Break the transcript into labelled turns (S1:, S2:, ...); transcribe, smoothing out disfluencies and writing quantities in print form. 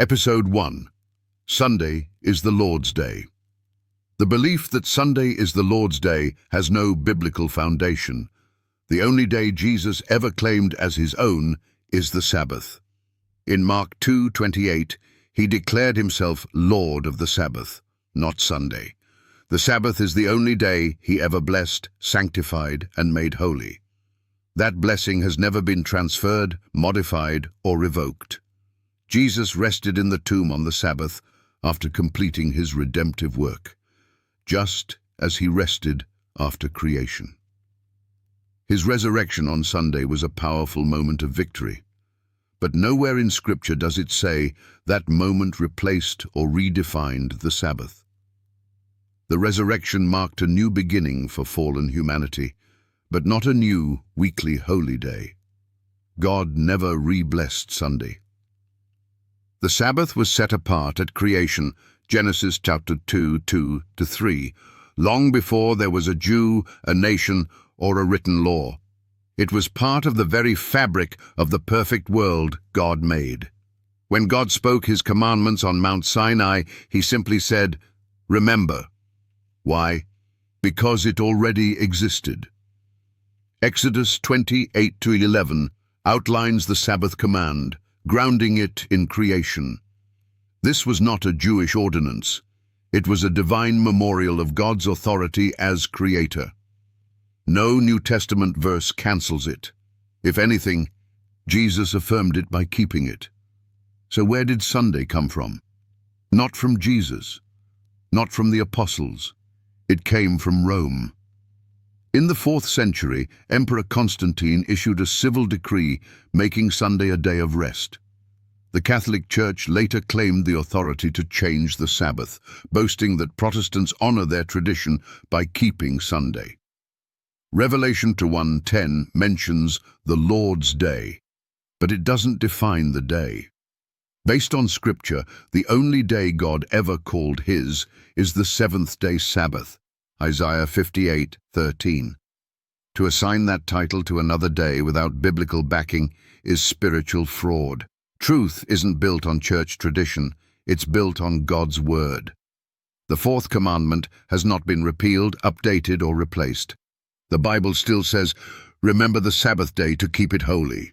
S1: Episode 1. Sunday is the Lord's Day. The belief that Sunday is the Lord's Day has no biblical foundation. The only day Jesus ever claimed as his own is the Sabbath. In Mark 2:28, he declared himself Lord of the Sabbath, not Sunday. The Sabbath is the only day he ever blessed, sanctified, and made holy. That blessing has never been transferred, modified, or revoked. Jesus rested in the tomb on the Sabbath after completing his redemptive work, just as he rested after creation. His resurrection on Sunday was a powerful moment of victory, but nowhere in Scripture does it say that moment replaced or redefined the Sabbath. The resurrection marked a new beginning for fallen humanity, but not a new, weekly holy day. God never re-blessed Sunday. The Sabbath was set apart at creation, Genesis chapter 2:2-3, long before there was a Jew, a nation, or a written law. It was part of the very fabric of the perfect world God made. When God spoke his commandments on Mount Sinai, he simply said, "Remember." Why? Because it already existed. Exodus 20:8-11 outlines the Sabbath command, grounding it in creation. This was not a Jewish ordinance. It was a divine memorial of God's authority as creator. No New Testament verse cancels it. If anything, Jesus affirmed it by keeping it. So where did Sunday come from? Not from Jesus, not from the apostles. It came from Rome. In the 4th century, Emperor Constantine issued a civil decree making Sunday a day of rest. The Catholic Church later claimed the authority to change the Sabbath, boasting that Protestants honor their tradition by keeping Sunday. Revelation 1:10 mentions the Lord's Day, but it doesn't define the day. Based on Scripture, the only day God ever called his is the seventh-day Sabbath, Isaiah 58:13. To assign that title to another day without biblical backing is spiritual fraud. Truth isn't built on church tradition, it's built on God's word. The 4th commandment has not been repealed, updated, or replaced. The Bible still says, "Remember the Sabbath day to keep it holy."